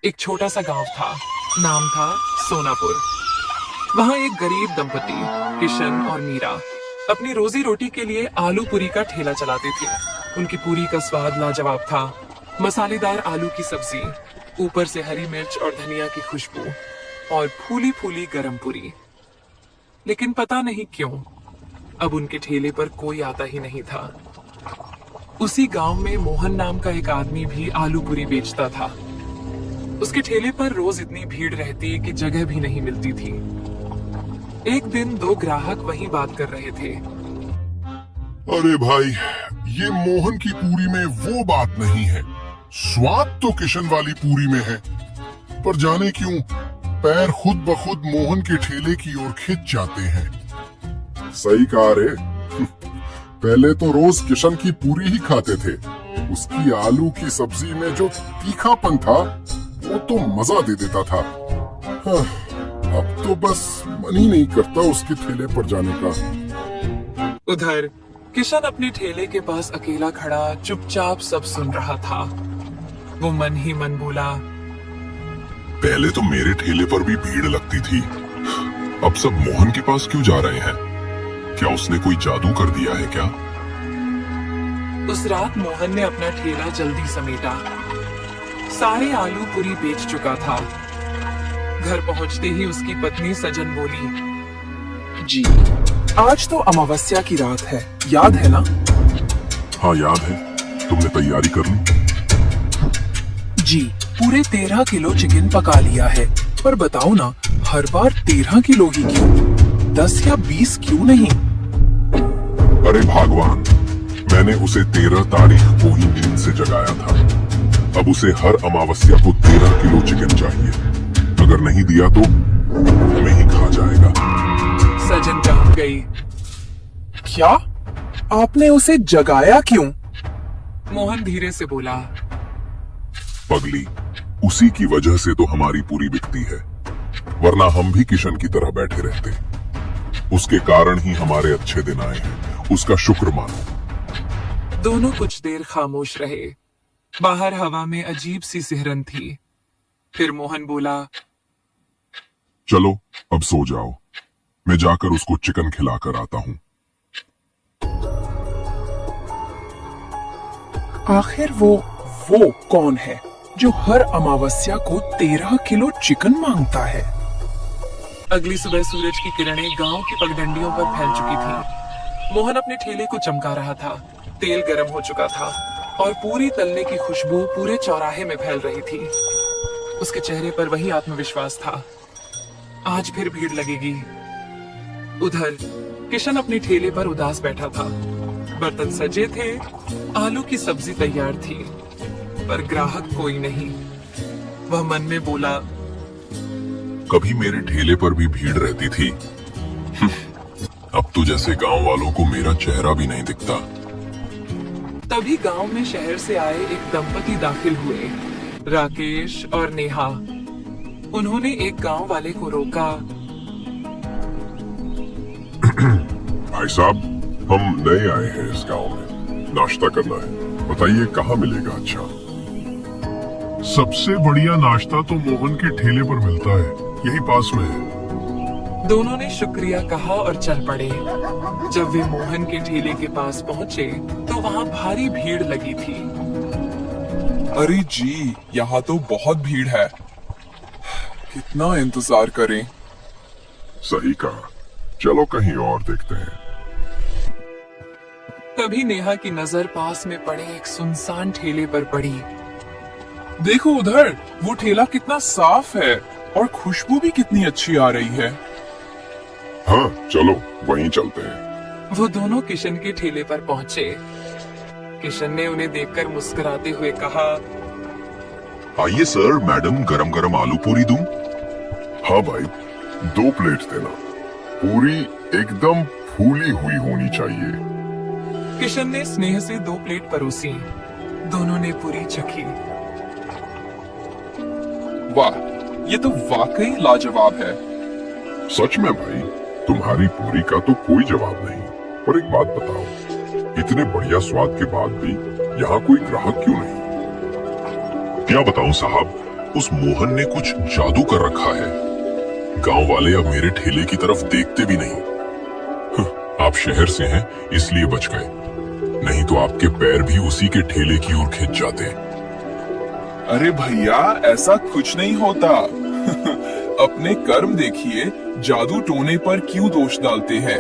एक छोटा सा गांव था। नाम था सोनापुर। वहां एक गरीब दंपति किशन और मीरा अपनी रोजी रोटी के लिए आलू पूरी का ठेला चलाते थे। उनकी पूरी का स्वाद लाजवाब था। मसालेदार आलू की सब्जी, ऊपर से हरी मिर्च और धनिया की खुशबू, और फूली फूली गरम पूरी। लेकिन पता नहीं क्यों अब उनके ठेले पर कोई आता ही नहीं था। उसी गांव में मोहन नाम का एक आदमी भी आलू पूरी बेचता था। उसके ठेले पर रोज इतनी भीड़ रहती कि जगह भी नहीं मिलती थी। एक दिन दो ग्राहक वहीं बात कर रहे थे। अरे भाई, ये मोहन की पूरी में वो बात नहीं है। स्वाद तो किशन वाली पूरी में है, पर जाने क्यों पैर खुद ब खुद मोहन के ठेले की ओर खिंच जाते हैं। सही कहा रे। पहले तो रोज किशन की पूरी ही खाते थे। उसकी आलू की सब्जी में जो तीखापन था वो तो मजा दे देता था। हाँ, अब तो बस मन ही नहीं करता उसके ठेले पर जाने का। उधर किशन अपने ठेले के पास अकेला खड़ा चुपचाप सब सुन रहा था। वो मन ही मन बोला, पहले तो मेरे ठेले पर भी भीड़ लगती थी, अब सब मोहन के पास क्यों जा रहे हैं? क्या उसने कोई जादू कर दिया है क्या? उस रात मोहन ने अपना ठेला जल्दी समेटा। सारे आलू पूरी बेच चुका था। घर पहुंचते ही उसकी पत्नी सजन बोली, जी, आज तो अमावस्या की रात है, याद है ना? हाँ याद है। तुमने तैयारी कर ली? जी, पूरे 13 किलो चिकन पका लिया है। पर बताओ ना, हर बार 13 किलो ही क्यों? 10 या 20 क्यों नहीं? अरे भगवान, मैंने उसे 13 तारीख को ही नींद से जगाया था। अब उसे हर अमावस्या को 13 किलो चिकन चाहिए। अगर नहीं दिया तो हमें ही खा जाएगा। सजन जाग गई। क्या? आपने उसे जगाया क्यों? मोहन धीरे से बोला, पगली, उसी की वजह से तो हमारी पूरी बिकती है, वरना हम भी किशन की तरह बैठे रहते। उसके कारण ही हमारे अच्छे दिन आए हैं, उसका शुक्र मानो। दोनों कुछ देर खामोश रहे। बाहर हवा में अजीब सी सिहरन थी। फिर मोहन बोला, चलो अब सो जाओ, मैं जाकर उसको चिकन खिलाकर आता हूँ। आखिर वो कौन है जो हर अमावस्या को 13 किलो चिकन मांगता है? अगली सुबह सूरज की किरणें गांव की पगडंडियों पर फैल चुकी थी। मोहन अपने ठेले को चमका रहा था। तेल गर्म हो चुका था और पूरी तलने की खुशबू पूरे चौराहे में फैल रही थी। उसके चेहरे पर वही आत्मविश्वास था, आज फिर भीड़ लगेगी। उधर किशन अपने ठेले पर उदास बैठा था। बर्तन सजे थे, आलू की सब्जी तैयार थी, पर ग्राहक कोई नहीं। वह मन में बोला, कभी मेरे ठेले पर भी भीड़ रहती थी। अब तो जैसे गांव वालों को मेरा चेहरा भी नहीं दिखता। तभी गांव में शहर से आए एक दंपति दाखिल हुए, राकेश और नेहा। उन्होंने एक गांव वाले को रोका। भाई साहब, हम नए आए हैं इस गांव में, नाश्ता करना है, बताइए कहाँ मिलेगा अच्छा? सबसे बढ़िया नाश्ता तो मोहन के ठेले पर मिलता है, यही पास में है। दोनों ने शुक्रिया कहा और चल पड़े। जब वे मोहन के ठेले के पास पहुंचे तो वहां भारी भीड़ लगी थी। अरे जी, यहाँ तो बहुत भीड़ है, कितना इंतजार करें? सही कहा, चलो कहीं और देखते हैं। तभी नेहा की नजर पास में पड़े एक सुनसान ठेले पर पड़ी। देखो उधर, वो ठेला कितना साफ है और खुशबू भी कितनी अच्छी आ रही है। हाँ चलो वहीं चलते हैं। वो दोनों किशन के ठेले पर पहुंचे। किशन ने उन्हें देखकर मुस्कुराते हुए कहा, आइए सर, मैडम गरम गरम आलू पूरी दूं? हाँ भाई, 2 प्लेट देना। पूरी एकदम फूली हुई होनी चाहिए। किशन ने स्नेह से 2 प्लेट परोसी। दोनों ने पूरी चखी। वाह, ये तो वाकई लाजवाब है। सच में भाई, तुम्हारी पूरी का तो कोई जवाब नहीं। पर एक बात बताओ, इतने बढ़िया स्वाद के बाद भी यहाँ कोई ग्राहक क्यों नहीं? क्या बताऊं साहब, उस मोहन ने कुछ जादू कर रखा है। गांव वाले अब मेरे ठेले की तरफ देखते भी नहीं। आप शहर से हैं इसलिए बच गए, नहीं तो आपके पैर भी उसी के ठेले की ओर खिंच जाते। अरे भैया, ऐसा कुछ नहीं होता। अपने कर्म देखिए, जादू टोने पर क्यों दोष डालते हैं।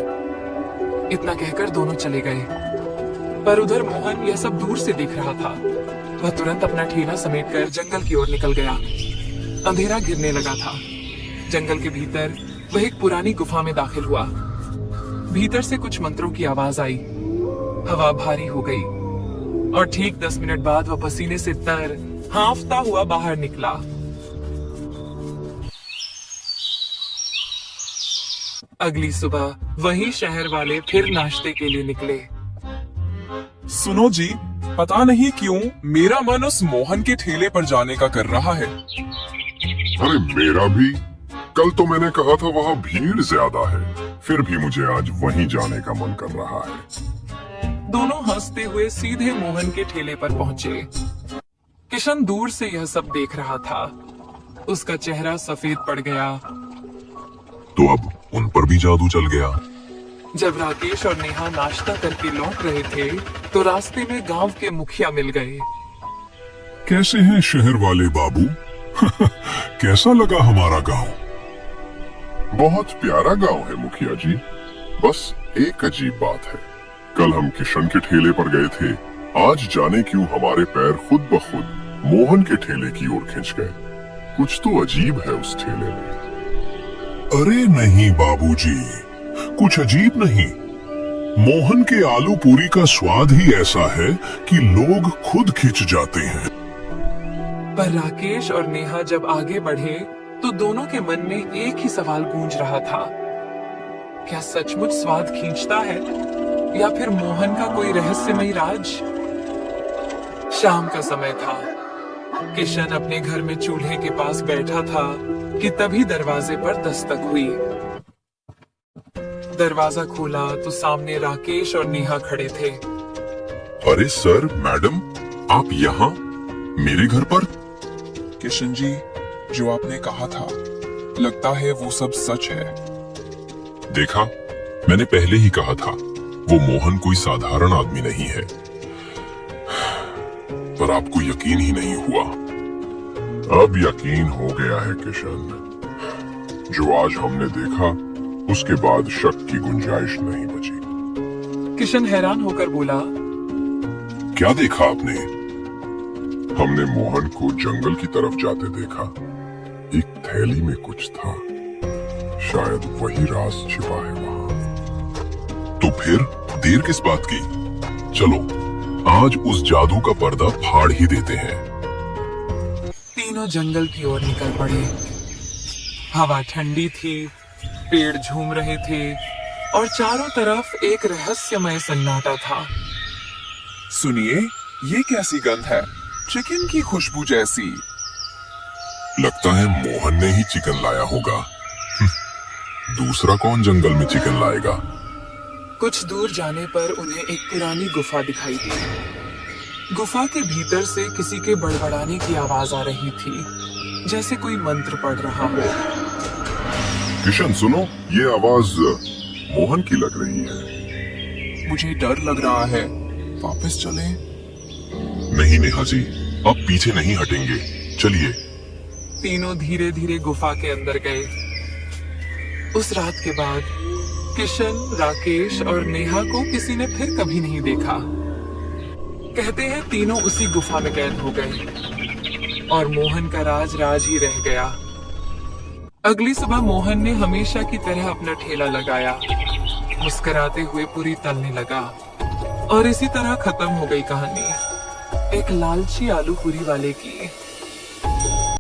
इतना कहकर दोनों चले गए, पर उधर मोहन यह सब दूर से देख रहा था। वह तुरंत अपना ठेला समेटकर जंगल की ओर निकल गया। अंधेरा घिरने लगा था। जंगल के भीतर वह एक पुरानी गुफा में दाखिल हुआ। भीतर से कुछ मंत्रों की आवाज आई। हवा भारी हो गई और ठीक 10 मिनट बाद वह पसीने से तर हांफता हुआ बाहर निकला। अगली सुबह वही शहर वाले फिर नाश्ते के लिए निकले। सुनो जी, पता नहीं क्यों मेरा मन उस मोहन के ठेले पर जाने का कर रहा है। अरे मेरा भी। कल तो मैंने कहा था वहाँ भीड़ ज्यादा है, फिर भी मुझे आज वहीं जाने का मन कर रहा है। दोनों हंसते हुए सीधे मोहन के ठेले पर पहुंचे। किशन दूर से यह सब देख रहा था। उसका चेहरा सफेद पड़ गया। तो अब उन पर भी जादू चल गया। जब राकेश और नेहा नाश्ता करके लौट रहे थे तो रास्ते में गांव के मुखिया मिल गए। कैसे हैं शहर वाले बाबू? कैसा लगा हमारा गांव? बहुत प्यारा गांव है मुखिया जी। बस एक अजीब बात है, कल हम किशन के ठेले पर गए थे, आज जाने क्यों हमारे पैर खुद ब खुद मोहन के ठेले की ओर खिंच गए। कुछ तो अजीब है उस ठेले में। अरे नहीं बाबूजी, कुछ अजीब नहीं। मोहन के आलू पूरी का स्वाद ही ऐसा है कि लोग खुद खिंच जाते हैं। पर राकेश और नेहा जब आगे बढ़े तो दोनों के मन में एक ही सवाल गूंज रहा था, क्या सचमुच स्वाद खींचता है या फिर मोहन का कोई रहस्यमयी राज? शाम का समय था। किशन अपने घर में चूल्हे के पास बैठा था कि तभी दरवाजे पर दस्तक हुई। दरवाजा खोला तो सामने राकेश और नेहा खड़े थे। अरे सर, मैडम, आप यहाँ मेरे घर पर? किशन जी, जो आपने कहा था, लगता है वो सब सच है। देखा, मैंने पहले ही कहा था वो मोहन कोई साधारण आदमी नहीं है। पर आपको यकीन ही नहीं हुआ। अब यकीन हो गया है किशन। जो आज हमने देखा उसके बाद शक की गुंजाइश नहीं बची। किशन हैरान होकर बोला, क्या देखा आपने? हमने मोहन को जंगल की तरफ जाते देखा। एक थैली में कुछ था, शायद वही राज छिपा है वहां। तो फिर देर किस बात की? चलो आज उस जादू का पर्दा फाड़ ही देते हैं। तीनों जंगल की ओर निकल पड़े। हवा ठंडी थी, पेड़ झूम रहे थे और चारों तरफ एक रहस्यमय सन्नाटा था। सुनिए, ये कैसी गंध है? चिकन की खुशबू जैसी। लगता है मोहन ने ही चिकन लाया होगा। दूसरा कौन जंगल में चिकन लाएगा? कुछ दूर जाने पर उन्हें एक पुरानी गुफा दिखाई दी। गुफा के भीतर से किसी के बड़बड़ाने की आवाज आ रही थी, जैसे कोई मंत्र पढ़ रहा हो। किशन सुनो, ये आवाज मोहन की लग रही है। मुझे डर लग रहा है, वापस चलें? नहीं नेहा जी, अब पीछे नहीं हटेंगे, चलिए। तीनों धीरे धीरे गुफा के अंदर गए। उस रात के बाद किशन, राकेश और नेहा को किसी ने फिर कभी नहीं देखा। कहते हैं तीनों उसी गुफा में कैद हो गए और मोहन का राज राज ही रह गया। अगली सुबह मोहन ने हमेशा की तरह अपना ठेला लगाया, मुस्कुराते हुए पूरी तलने लगा और इसी तरह खत्म हो गई कहानी एक लालची आलू पूरी वाले की।